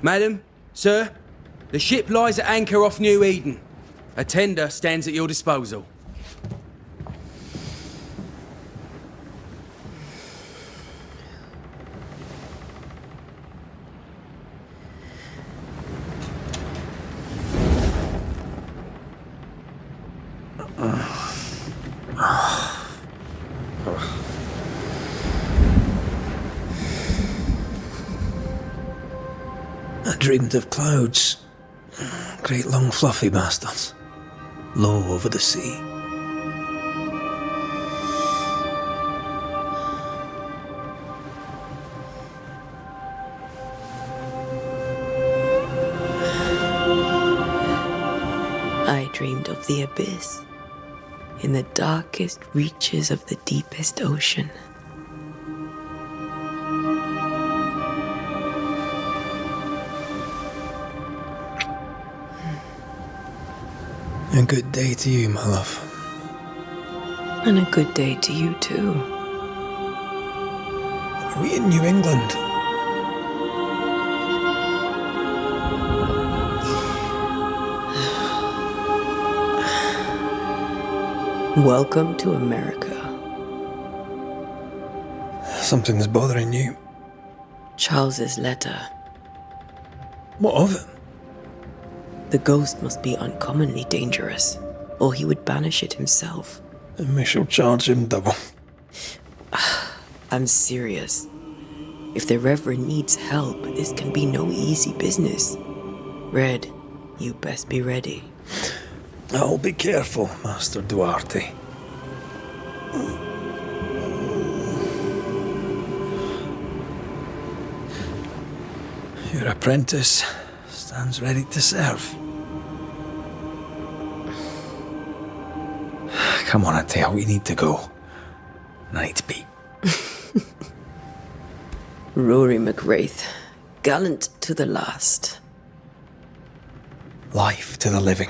Madam, sir, the ship lies at anchor off New Eden. A tender stands at your disposal. I dreamed of clouds. Great long fluffy bastards. Low over the sea. I dreamed of the abyss, in the darkest reaches of the deepest ocean. A good day to you, my love. And a good day to you too. Are we in New England? Welcome to America. Something's bothering you. Charles's letter. What of it? The ghost must be uncommonly dangerous, or he would banish it himself. And we shall charge him double. I'm serious. If the Reverend needs help, this can be no easy business. Red, you best be ready. I'll be careful, Master Duarte. Your apprentice stands ready to serve. Come on, Atea, we need to go. I need to be. Rory McWraith, gallant to the last. Life to the living,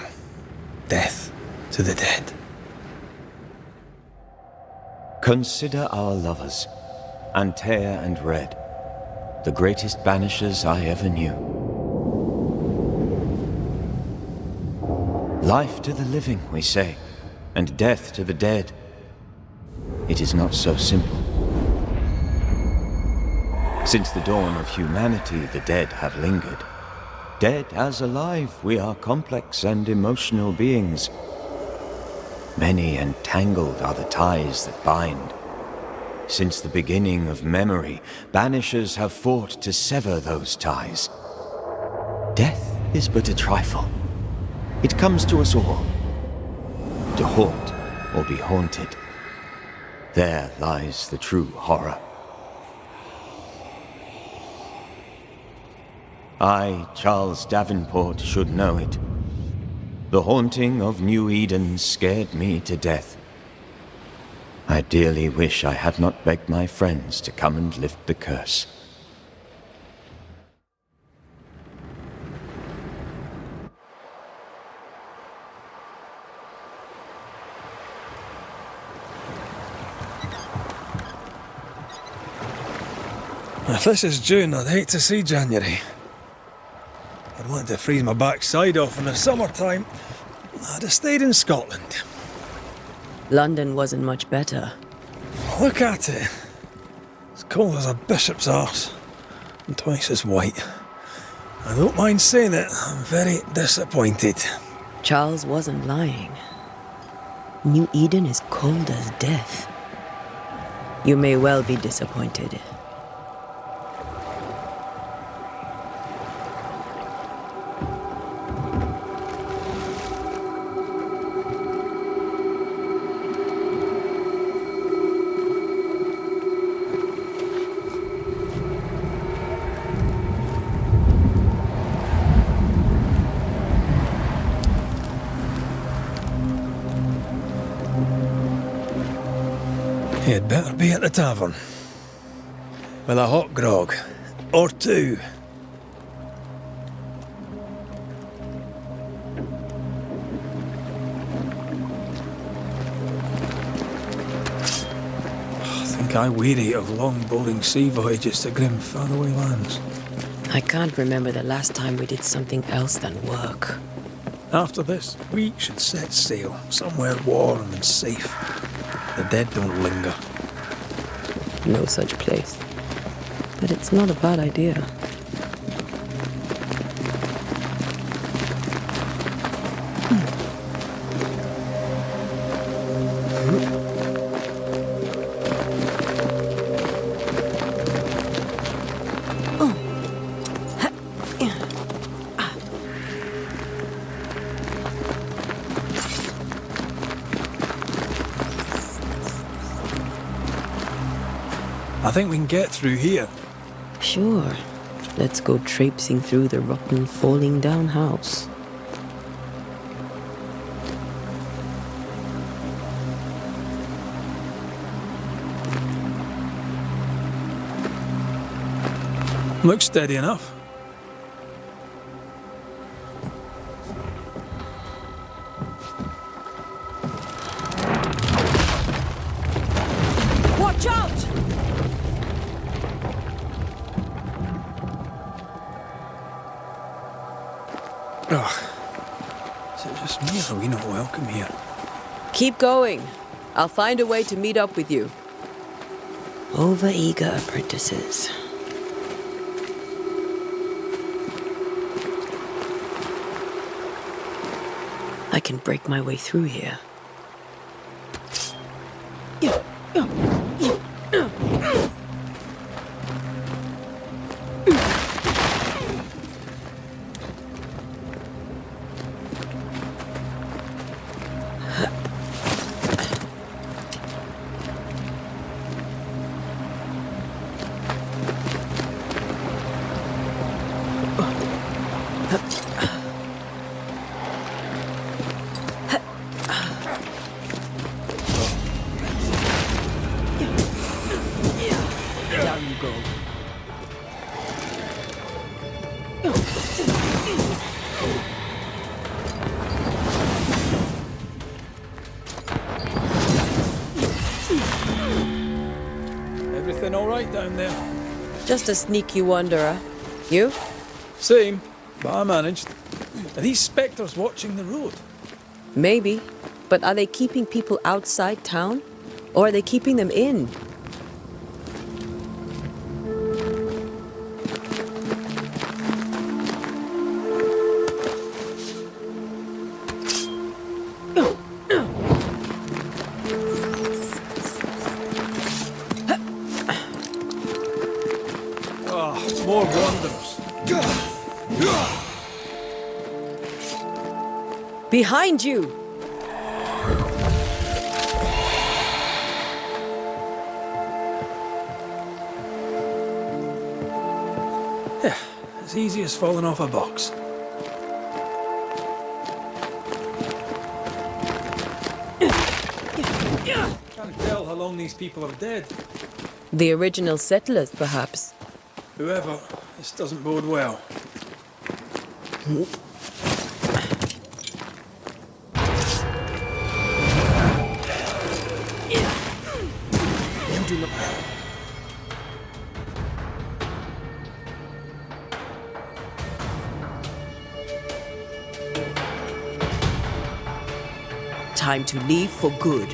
death to the dead. Consider our lovers, Antea and Red, the greatest banishers I ever knew. Life to the living, we say, and death to the dead. It is not so simple. Since the dawn of humanity, the dead have lingered. Dead as alive, we are complex and emotional beings. Many and tangled are the ties that bind. Since the beginning of memory, banishers have fought to sever those ties. Death is but a trifle. It comes to us all. To haunt or be haunted. There lies the true horror. I, Charles Davenport, should know it. The haunting of New Eden scared me to death. I dearly wish I had not begged my friends to come and lift the curse. If this is June, I'd hate to see January. I'd want to freeze my backside off in the summertime. I'd have stayed in Scotland. London wasn't much better. Look at it. As cold as a bishop's arse. And twice as white. I don't mind saying it, I'm very disappointed. Charles wasn't lying. New Eden is cold as death. You may well be disappointed. You'd better be at the tavern. With a hot grog. Or two. I think I weary of long, boring sea voyages to grim, faraway lands. I can't remember the last time we did something else than work. After this, we should set sail somewhere warm and safe. The dead don't linger. No such place. But it's not a bad idea. I think we can get through here. Sure. Let's go traipsing through the rotten, falling down house. Looks steady enough. Watch out! Oh, is it just me or are we not welcome here? Keep going. I'll find a way to meet up with you. Over-eager apprentices. I can break my way through here. Down you go. Everything all right down there? Just a sneaky wanderer. You? Same, but I managed. Are these spectres watching the road? Maybe. But are they keeping people outside town? Or are they keeping them in? Oh, more wanderers. Behind you! Yeah, as easy as falling off a box. Can't tell how long these people are dead. The original settlers, perhaps. Whoever, this doesn't bode well. Time to leave for good.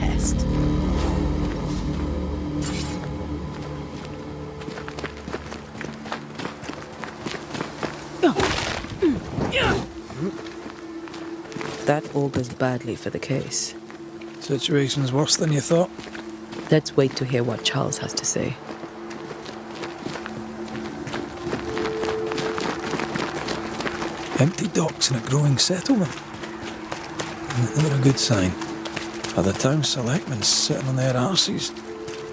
Pest. That augurs badly for the case. Situation's worse than you thought. Let's wait to hear what Charles has to say. Empty docks in a growing settlement. Never a good sign. Are the town selectmen sitting on their arses?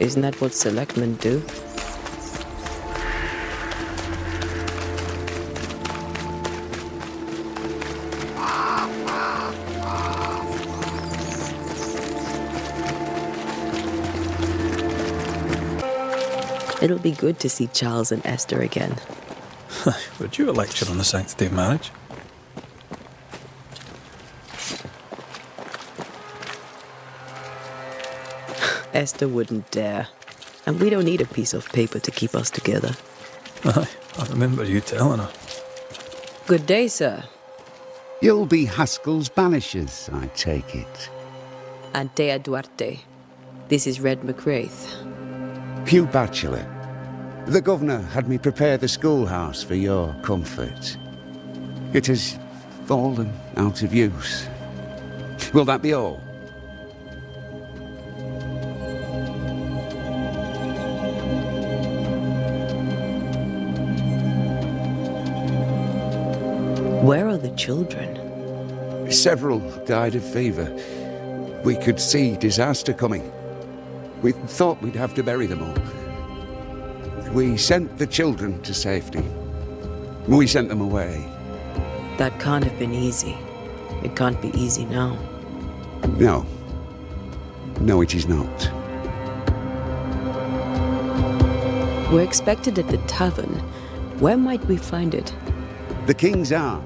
Isn't that what selectmen do? It'll be good to see Charles and Esther again. Would you a lecture on the sanctity of marriage? Esther wouldn't dare. And we don't need a piece of paper to keep us together. Aye, I remember you telling her. Good day, sir. You'll be Haskell's Banishers, I take it. Antea Duarte. This is Red McWraith. Hugh Batchelor. The governor had me prepare the schoolhouse for your comfort. It has fallen out of use. Will that be all? Where are the children? Several died of fever. We could see disaster coming. We thought we'd have to bury them all. We sent the children to safety. We sent them away. That can't have been easy. It can't be easy now. No. No, it is not. We're expected at the tavern. Where might we find it? The King's Arm.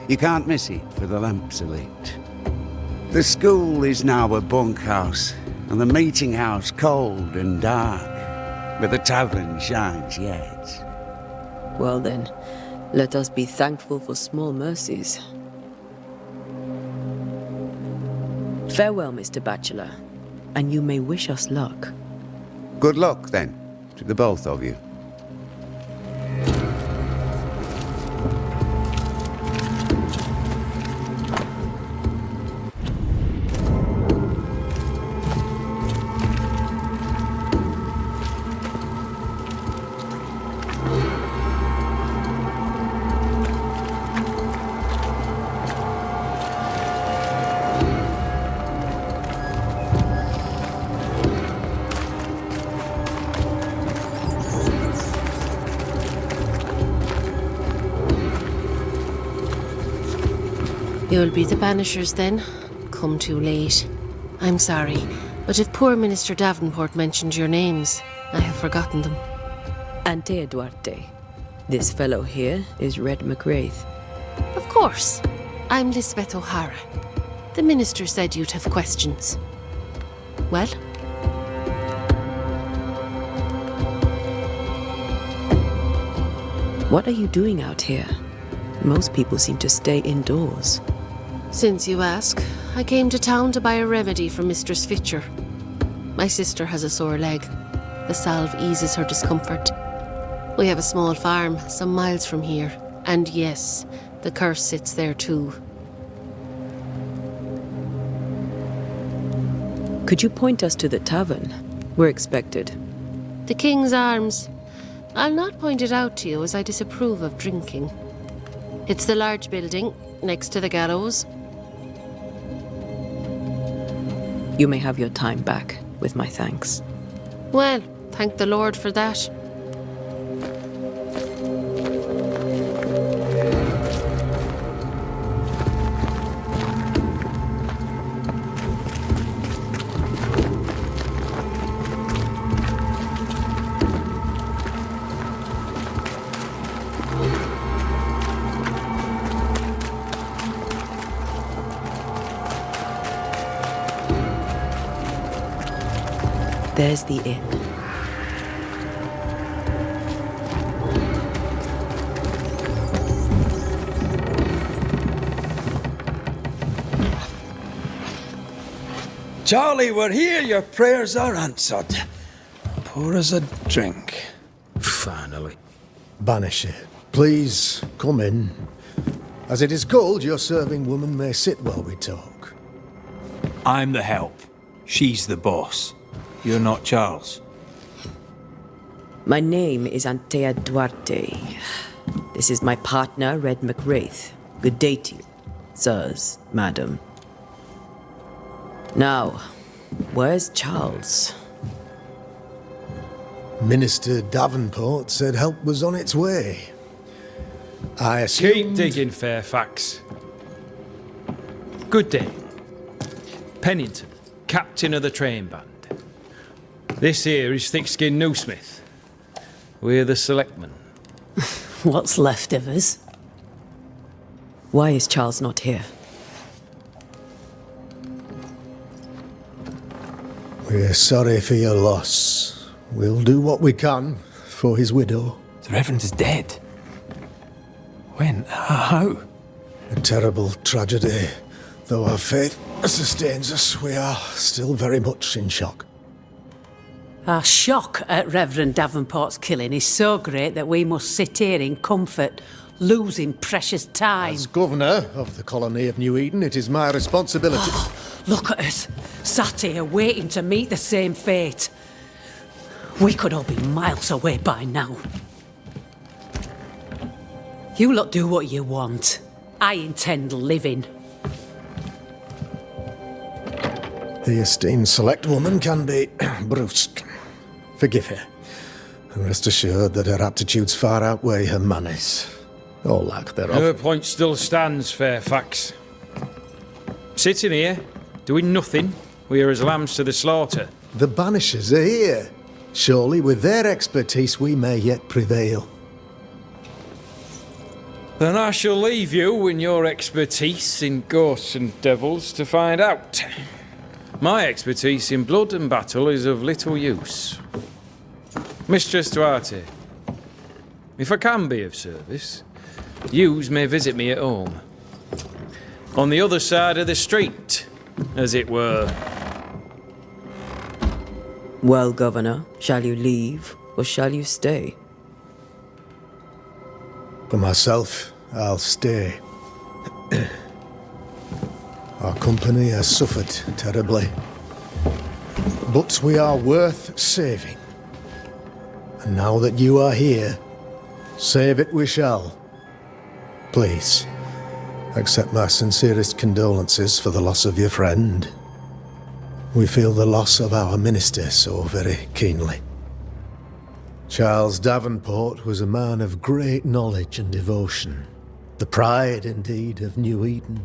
You can't miss it for the lamps are lit. The school is now a bunkhouse, and the meeting house cold and dark, but the tavern shines yet. Well then, let us be thankful for small mercies. Farewell, Mr. Batchelor, and you may wish us luck. Good luck, then, to the both of you. You'll be the Banishers then? Come too late. I'm sorry, but if poor Minister Davenport mentioned your names, I have forgotten them. Antea Duarte. This fellow here is Red McWraith. Of course. I'm Lisbeth O'Hara. The minister said you'd have questions. Well? What are you doing out here? Most people seem to stay indoors. Since you ask, I came to town to buy a remedy for Mistress Fitcher. My sister has a sore leg. The salve eases her discomfort. We have a small farm some miles from here. And yes, the curse sits there too. Could you point us to the tavern? We're expected. The King's Arms. I'll not point it out to you as I disapprove of drinking. It's the large building next to the gallows. You may have your time back, with my thanks. Well, thank the Lord for that. There's the inn. Charlie, we're here. Your prayers are answered. Pour us a drink. Finally. Banisher, please come in. As it is called, your serving woman may sit while we talk. I'm the help. She's the boss. You're not Charles. My name is Antea Duarte. This is my partner, Red McWraith. Good day to you, sirs, madam. Now, where's Charles? Minister Davenport said help was on its way. I assumed... Keep digging, Fairfax. Good day. Pennington, captain of the train band. This here is Thickskin Newsmith. We're the selectmen. What's left of us? Why is Charles not here? We're sorry for your loss. We'll do what we can for his widow. The Reverend is dead. When? How? A terrible tragedy. Though our faith sustains us, we are still very much in shock. Our shock at Reverend Davenport's killing is so great that we must sit here in comfort, losing precious time. As governor of the colony of New Eden, it is my responsibility... Look at us, sat here waiting to meet the same fate. We could all be miles away by now. You lot do what you want. I intend living. The esteemed select woman can be brusque. Forgive her. And rest assured that her aptitudes far outweigh her manners. Or lack thereof. Her point still stands, Fairfax. Sitting here, doing nothing, we are as lambs to the slaughter. The Banishers are here. Surely with their expertise we may yet prevail. Then I shall leave you and your expertise in ghosts and devils to find out. My expertise in blood and battle is of little use. Mistress Duarte, if I can be of service, yous may visit me at home. On the other side of the street, as it were. Well, Governor, shall you leave or shall you stay? For myself, I'll stay. Our company has suffered terribly. But we are worth saving. And now that you are here, save it we shall. Please, accept my sincerest condolences for the loss of your friend. We feel the loss of our minister so very keenly. Charles Davenport was a man of great knowledge and devotion. The pride, indeed, of New Eden.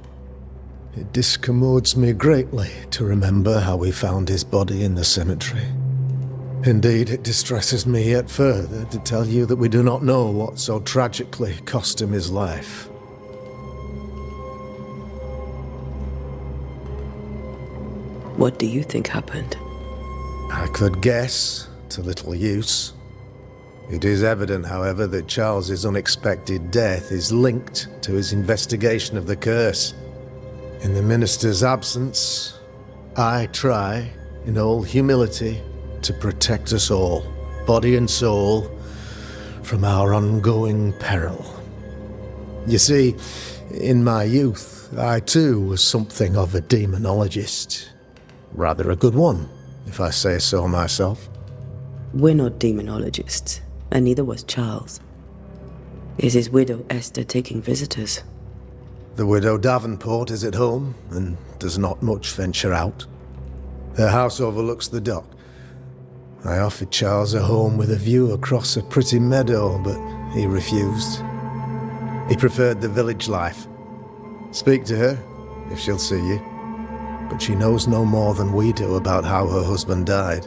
It discommodes me greatly to remember how we found his body in the cemetery. Indeed, it distresses me yet further to tell you that we do not know what so tragically cost him his life. What do you think happened? I could guess, to little use. It is evident, however, that Charles's unexpected death is linked to his investigation of the curse. In the minister's absence, I try, in all humility, to protect us all, body and soul, from our ongoing peril. You see, in my youth, I too was something of a demonologist. Rather a good one, if I say so myself. We're not demonologists, and neither was Charles. Is his widow Esther taking visitors? The widow Davenport is at home, and does not much venture out. Her house overlooks the dock. I offered Charles a home with a view across a pretty meadow, but he refused. He preferred the village life. Speak to her, if she'll see you. But she knows no more than we do about how her husband died.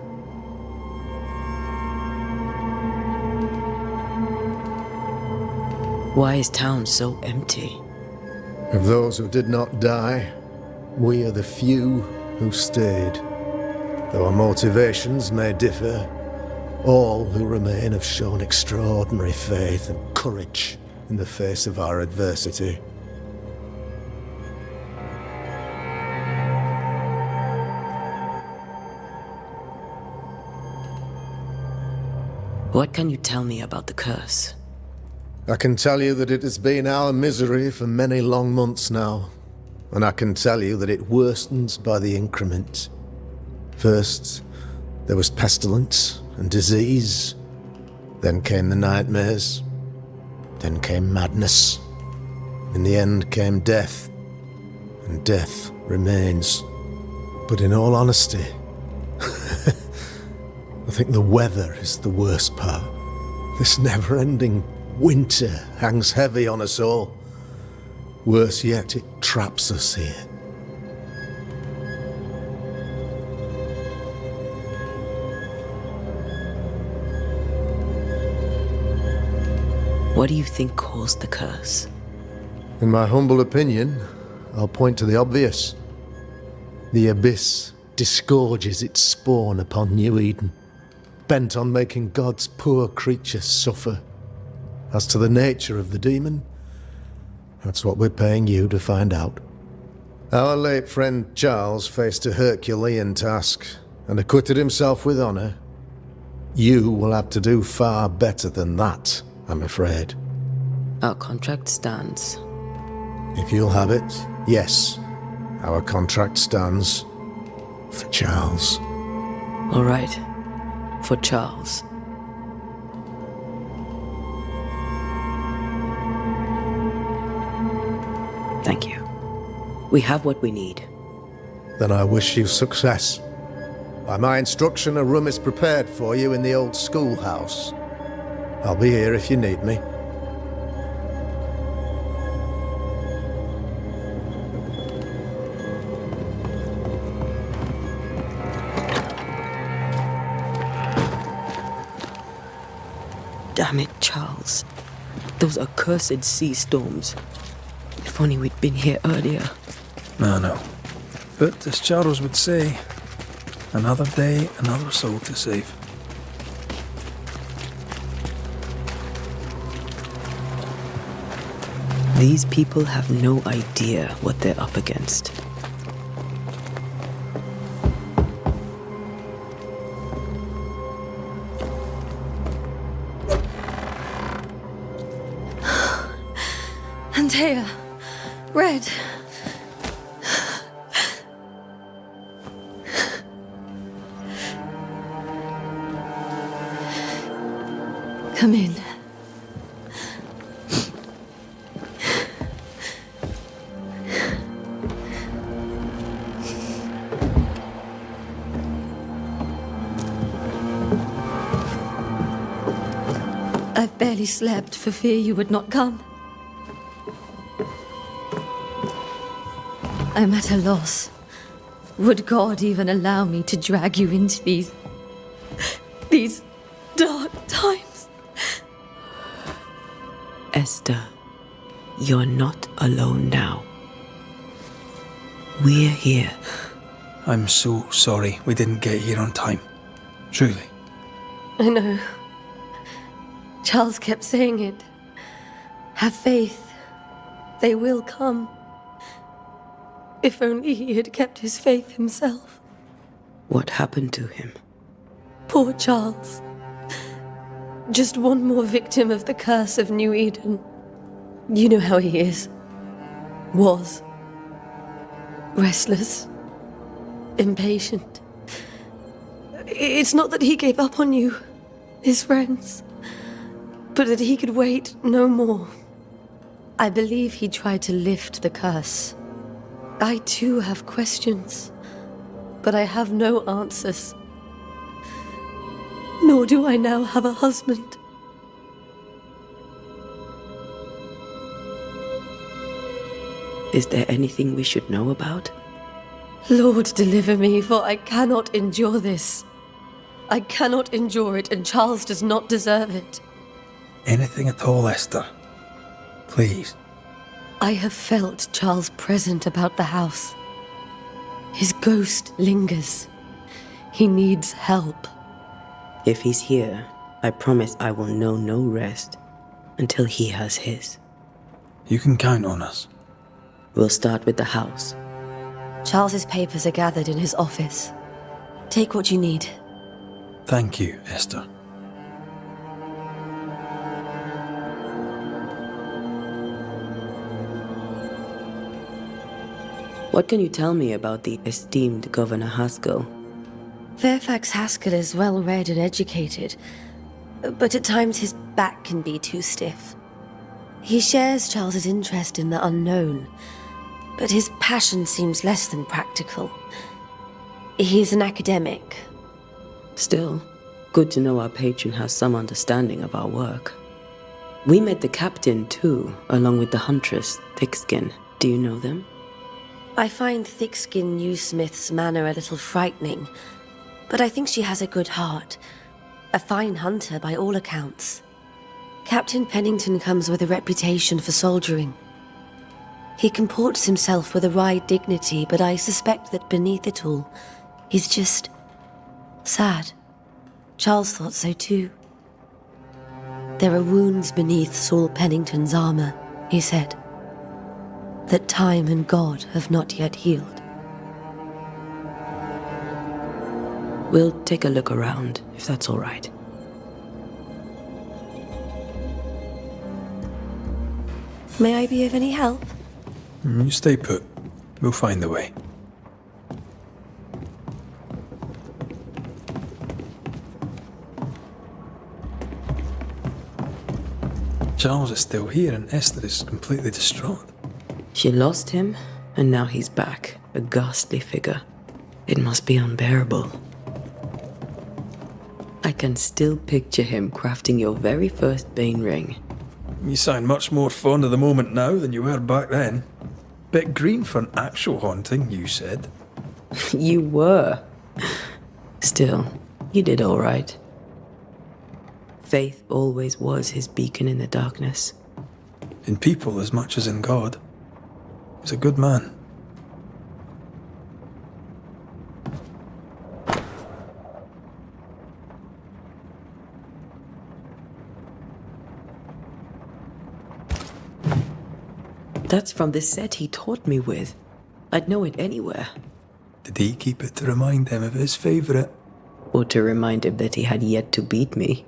Why is town so empty? Of those who did not die, we are the few who stayed. Though our motivations may differ, all who remain have shown extraordinary faith and courage in the face of our adversity. What can you tell me about the curse? I can tell you that it has been our misery for many long months now, and I can tell you that it worsens by the increment. First, there was pestilence and disease. Then came the nightmares. Then came madness. In the end came death, and death remains. But in all honesty, I think the weather is the worst part. This never-ending winter hangs heavy on us all. Worse yet, it traps us here. What do you think caused the curse? In my humble opinion, I'll point to the obvious. The Abyss disgorges its spawn upon New Eden, bent on making God's poor creatures suffer. As to the nature of the demon, that's what we're paying you to find out. Our late friend Charles faced a Herculean task and acquitted himself with honor. You will have to do far better than that, I'm afraid. Our contract stands. If you'll have it, yes, our contract stands for Charles. All right. For Charles. Thank you. We have what we need. Then I wish you success. By my instruction, a room is prepared for you in the old schoolhouse. I'll be here if you need me. Damn it, Charles. Those accursed sea storms. If only we'd been here earlier. I know. But as Charles would say, another day, another soul to save. These people have no idea what they're up against. Antea, Red. Come in. I've barely slept for fear you would not come. I'm at a loss. Would God even allow me to drag you into these dark times? Esther, you're not alone now. We're here. I'm so sorry we didn't get here on time. Truly. I know. Charles kept saying it. Have faith. They will come. If only he had kept his faith himself. What happened to him? Poor Charles. Just one more victim of the curse of New Eden. You know how he is. Was. Restless. Impatient. It's not that he gave up on you, his friends, but that he could wait no more. I believe he tried to lift the curse. I too have questions, but I have no answers. Nor do I now have a husband. Is there anything we should know about? Lord, deliver me, for I cannot endure this. I cannot endure it, and Charles does not deserve it. Anything at all, Esther. Please. I have felt Charles present about the house. His ghost lingers. He needs help. If he's here, I promise I will know no rest until he has his. You can count on us. We'll start with the house. Charles's papers are gathered in his office. Take what you need. Thank you, Esther. What can you tell me about the esteemed Governor Haskell? Fairfax Haskell is well read and educated, but at times his back can be too stiff. He shares Charles's interest in the unknown, but his passion seems less than practical. He's an academic. Still, good to know our patron has some understanding of our work. We met the captain, too, along with the huntress, Thickskin. Do you know them? I find Thickskin Newsmith's manner a little frightening, but I think she has a good heart. A fine hunter by all accounts. Captain Pennington comes with a reputation for soldiering. He comports himself with a wry dignity, but I suspect that beneath it all, he's just sad. Charles thought so too. There are wounds beneath Saul Pennington's armor, he said, that time and God have not yet healed. We'll take a look around, if that's all right. May I be of any help? You stay put. We'll find a way. Charles is still here and Esther is completely distraught. She lost him, and now he's back, a ghastly figure. It must be unbearable. I can still picture him crafting your very first Bane ring. You sound much more fond of the moment now than you were back then. Bit green for an actual haunting, you said. You were. Still, you did all right. Faith always was his beacon in the darkness. In people as much as in God. He's a good man. That's from the set he taught me with. I'd know it anywhere. Did he keep it to remind him of his favourite? Or to remind him that he had yet to beat me.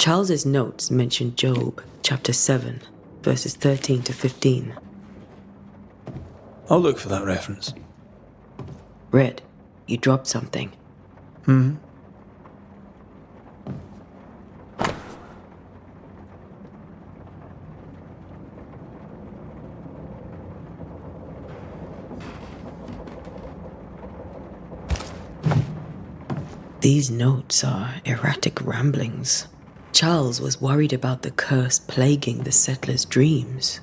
Charles's notes mention Job, chapter 7, verses 13 to 15. I'll look for that reference. Red, you dropped something. These notes are erratic ramblings. Charles was worried about the curse plaguing the settlers' dreams.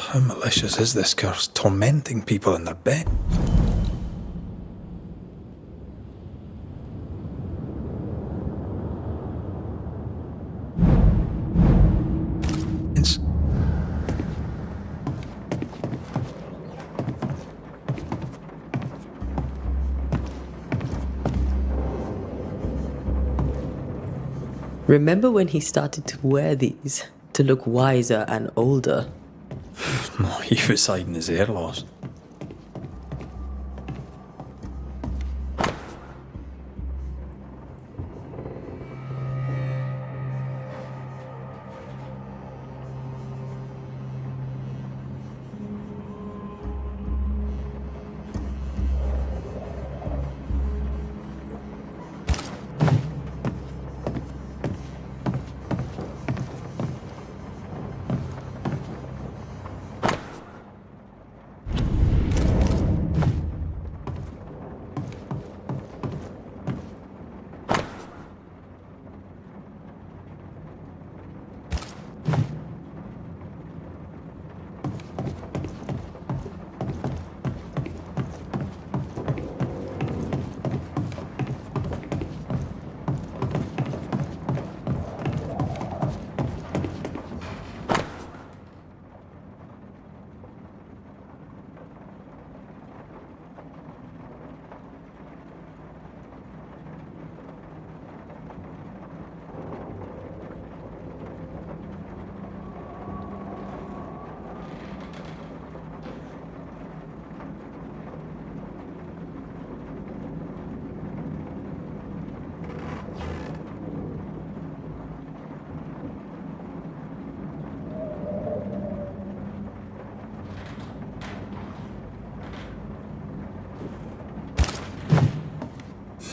How malicious is this curse, tormenting people in their bed? Remember when he started to wear these to look wiser and older? He was hiding his hair loss.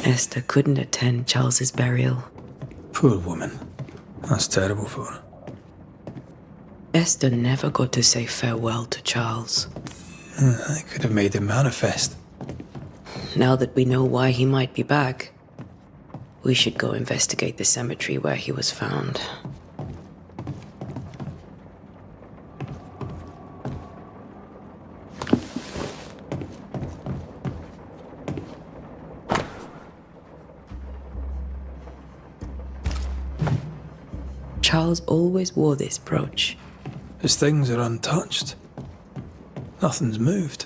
Esther couldn't attend Charles's burial. Poor woman. That's terrible for her. Esther never got to say farewell to Charles. I could have made him manifest. Now that we know why he might be back, we should go investigate the cemetery where he was found. Charles always wore this brooch. His things are untouched. Nothing's moved.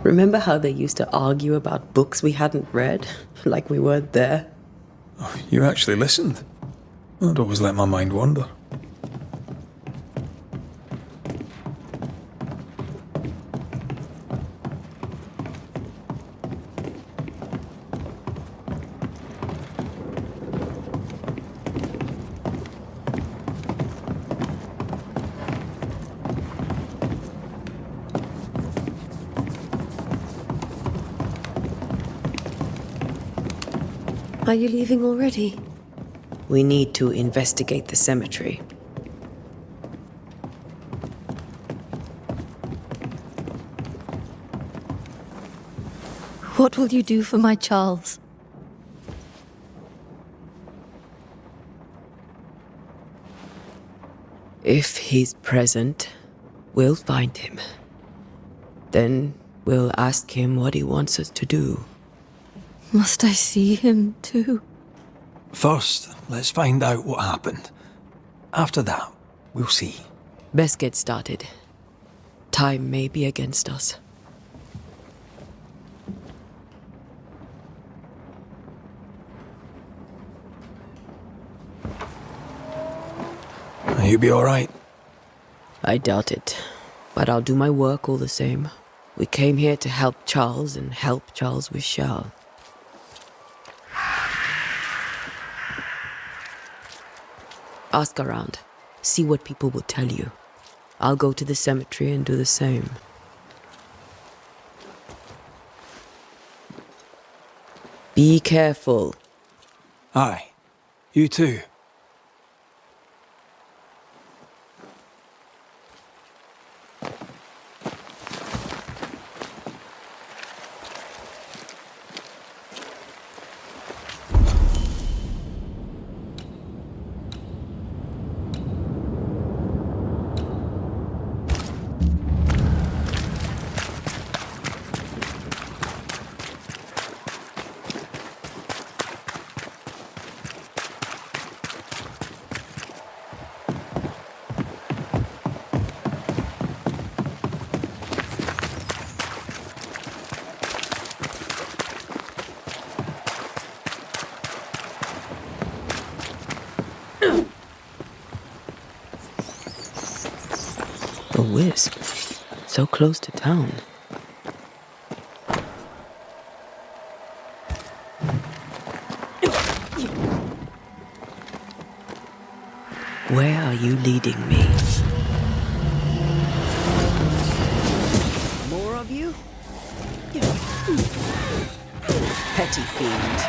Remember how they used to argue about books we hadn't read? Like we weren't there? Oh, you actually listened. I'd always let my mind wander. Are you leaving already? We need to investigate the cemetery. What will you do for my Charles? If he's present, we'll find him. Then we'll ask him what he wants us to do. Must I see him too? First, let's find out what happened. After that, we'll see. Best get started. Time may be against us. You be alright? I doubt it, but I'll do my work all the same. We came here to help Charles, and help Charles we shall. Ask around. See what people will tell you. I'll go to the cemetery and do the same. Be careful. Aye. You too. A wisp. So close to town. Where are you leading me? More of you? Petty fiend.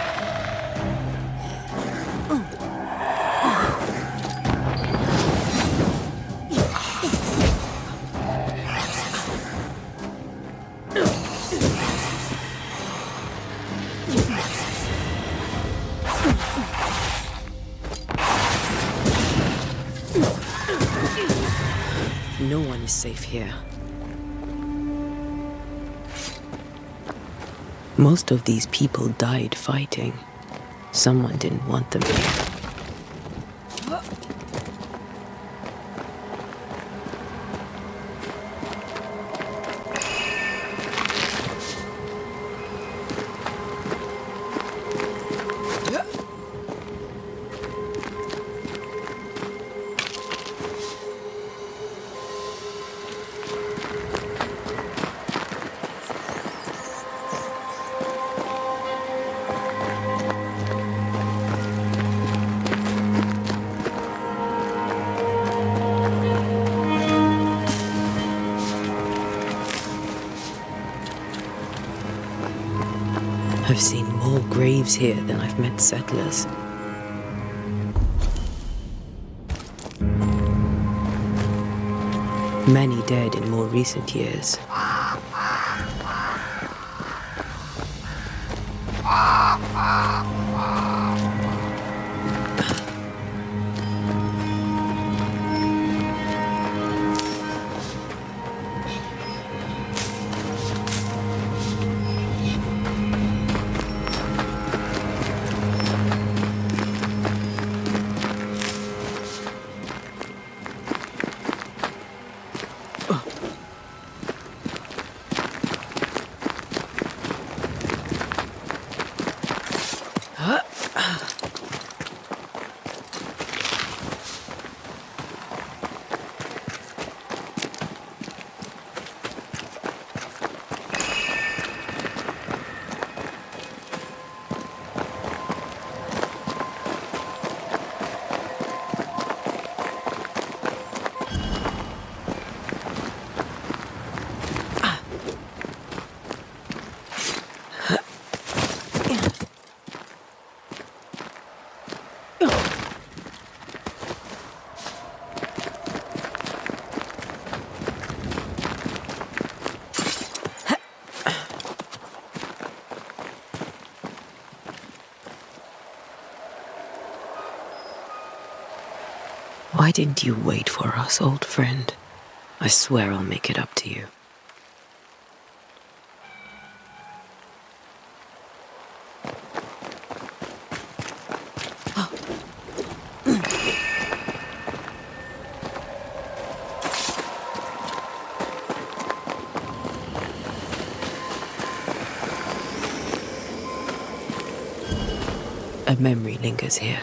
No one is safe here. Most of these people died fighting. Someone didn't want them here. I've seen more graves here than I've met settlers. Many dead in more recent years. Why didn't you wait for us, old friend? I swear I'll make it up to you. A memory lingers here.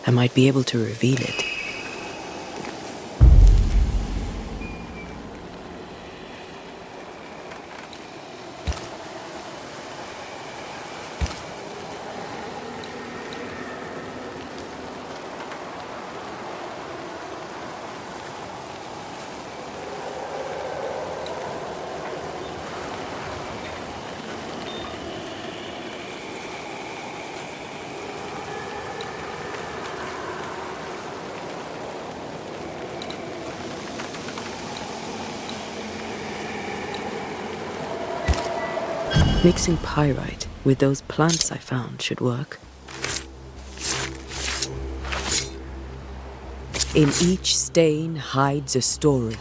I might be able to reveal it. Mixing pyrite with those plants I found should work. In each stain hides a story.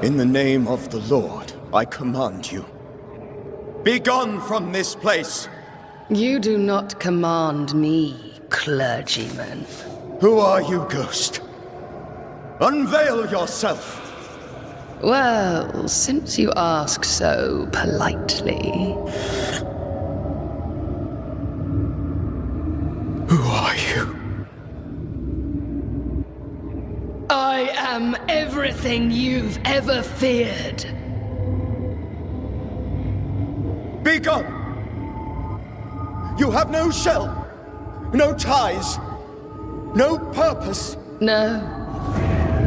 In the name of the Lord, I command you. Be gone from this place! You do not command me, clergyman. Who are you, ghost? Unveil yourself! Well, since you ask so politely... Who are you? I am everything you've ever feared. Be gone! You have no shell, no ties, no purpose. No,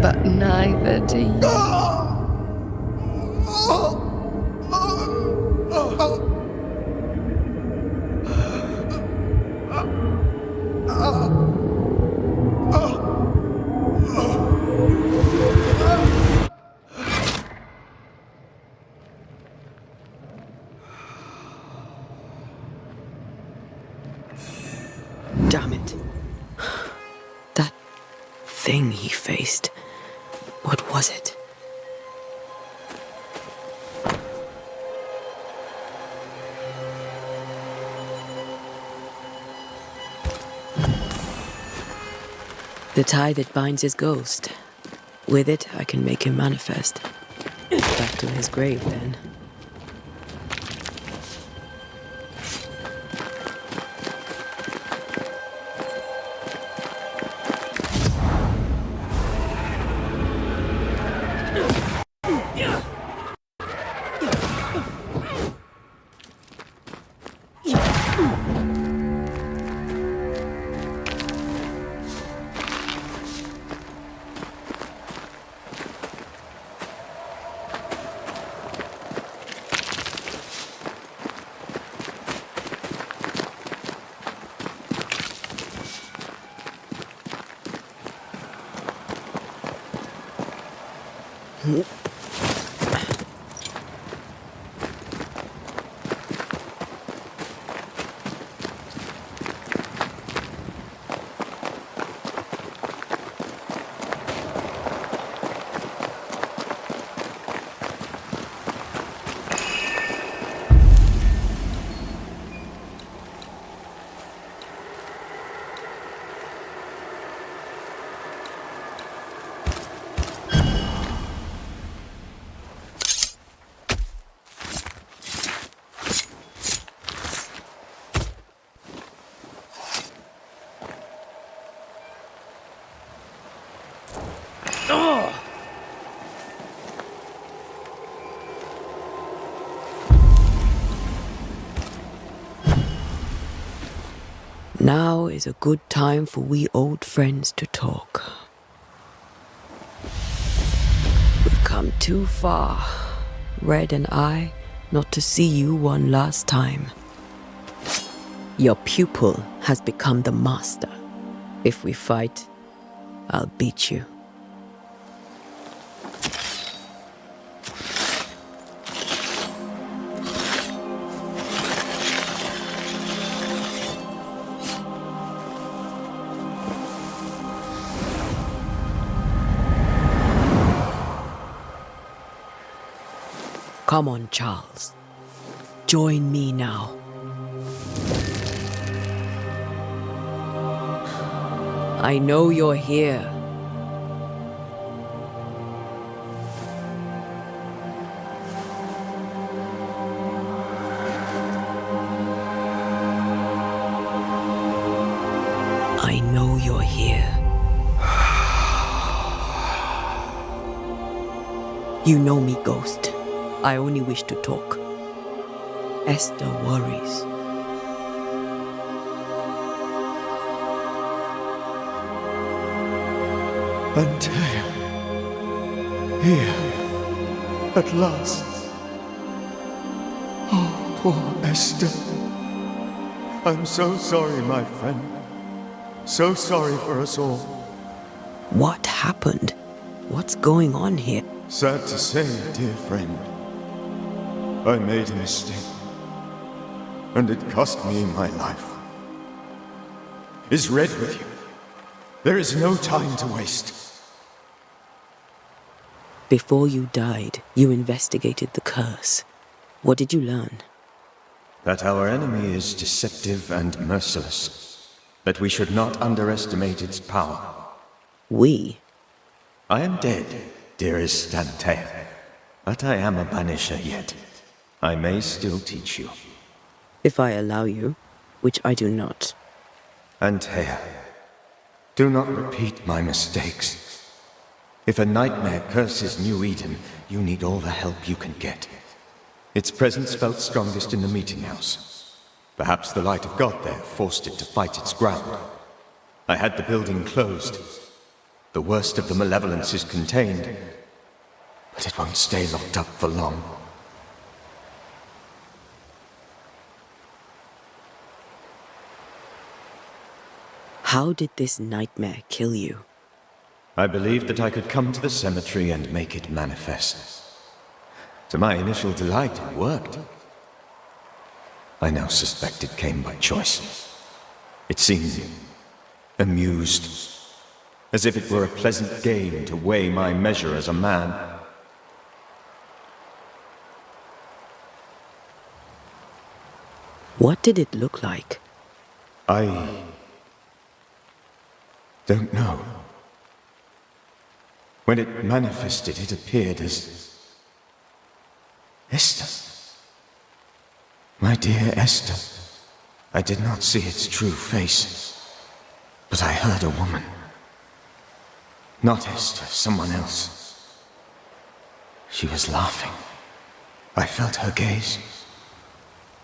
but neither do you. Damn it. That thing he faced. What was it? The tie that binds his ghost. With it, I can make him manifest. Back to his grave, then. Now is a good time for we old friends to talk. We've come too far, Red and I, not to see you one last time. Your pupil has become the master. If we fight, I'll beat you. Come on, Charles. Join me now. I know you're here. I know you're here. You know me, Ghost. I only wish to talk. Esther worries. Antea. Here. At last. Oh, poor Esther. I'm so sorry, my friend. So sorry for us all. What happened? What's going on here? Sad to say, dear friend. I made a mistake. And it cost me my life. Is Red with you? There is no time to waste. Before you died, you investigated the curse. What did you learn? That our enemy is deceptive and merciless. That we should not underestimate its power. We? I am dead, dearest Antea. But I am a Banisher yet. I may still teach you. If I allow you, which I do not. Antea, do not repeat my mistakes. If a nightmare curses New Eden, you need all the help you can get. Its presence felt strongest in the meeting house. Perhaps the light of God there forced it to fight its ground. I had the building closed. The worst of the malevolence is contained, but it won't stay locked up for long. How did this nightmare kill you? I believed that I could come to the cemetery and make it manifest. To my initial delight, it worked. I now suspect it came by choice. It seemed amused, as if it were a pleasant game to weigh my measure as a man. What did it look like? I don't know. When it manifested, it appeared as Esther. My dear Esther. I did not see its true face, but I heard a woman. Not Esther, someone else. She was laughing. I felt her gaze.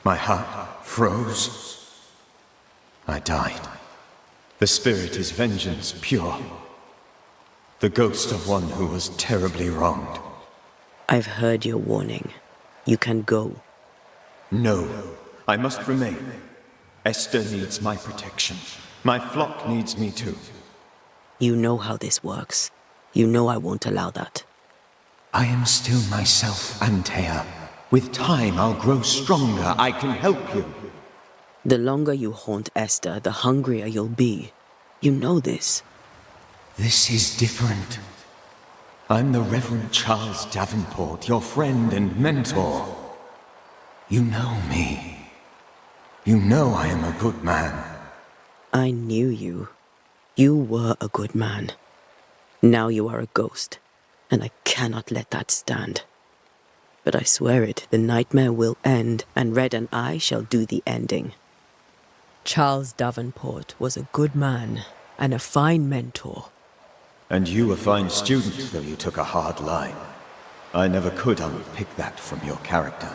My heart froze. I died. The spirit is vengeance pure. The ghost of one who was terribly wronged. I've heard your warning. You can go. No, I must remain. Esther needs my protection. My flock needs me too. You know how this works. You know I won't allow that. I am still myself, Antea. With time, I'll grow stronger. I can help you. The longer you haunt Esther, the hungrier you'll be. You know this. This is different. I'm the Reverend Charles Davenport, your friend and mentor. You know me. You know I am a good man. I knew you. You were a good man. Now you are a ghost, and I cannot let that stand. But I swear it, the nightmare will end, and Red and I shall do the ending. Charles Davenport was a good man and a fine mentor. And you a fine student, though you took a hard line. I never could unpick that from your character.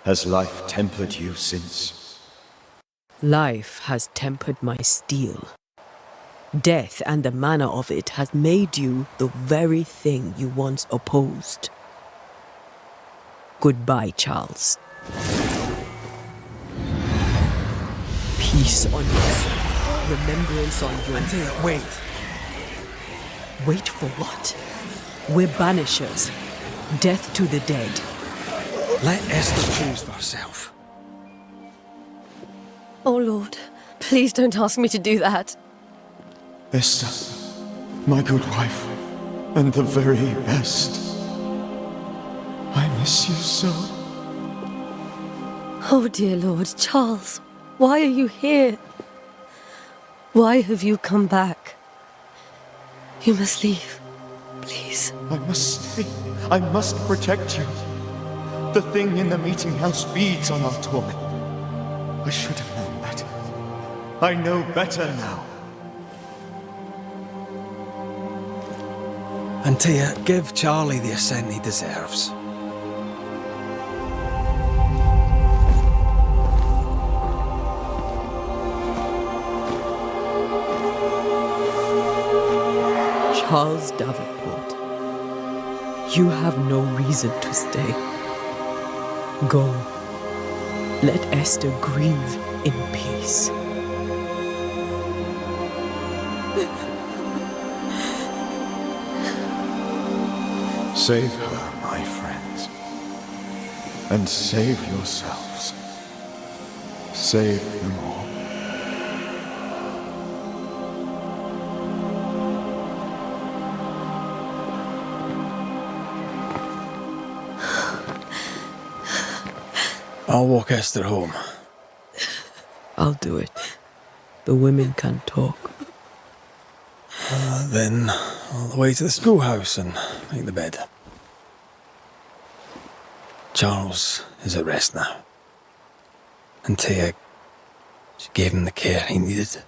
Has life tempered you since? Life has tempered my steel. Death and the manner of it has made you the very thing you once opposed. Goodbye, Charles. Peace on you. Remembrance on you. Antea, wait. Wait for what? We're Banishers. Death to the dead. Let Esther choose for herself. Oh, Lord, please don't ask me to do that. Esther, my good wife, and the very best. I miss you so. Oh, dear Lord, Charles, why are you here? Why have you come back? You must leave, please. I must stay. I must protect you. The thing in the meeting house feeds on our torment. I should have known better. I know better now. Antea, give Charlie the ascent he deserves. Charles Davenport, you have no reason to stay. Go. Let Esther grieve in peace. Save her, my friends. And save yourselves. Save them all. I'll walk Esther home. I'll do it. The women can talk. Then all the way to the schoolhouse and make the bed. Charles is at rest now. Antea, she gave him the care he needed.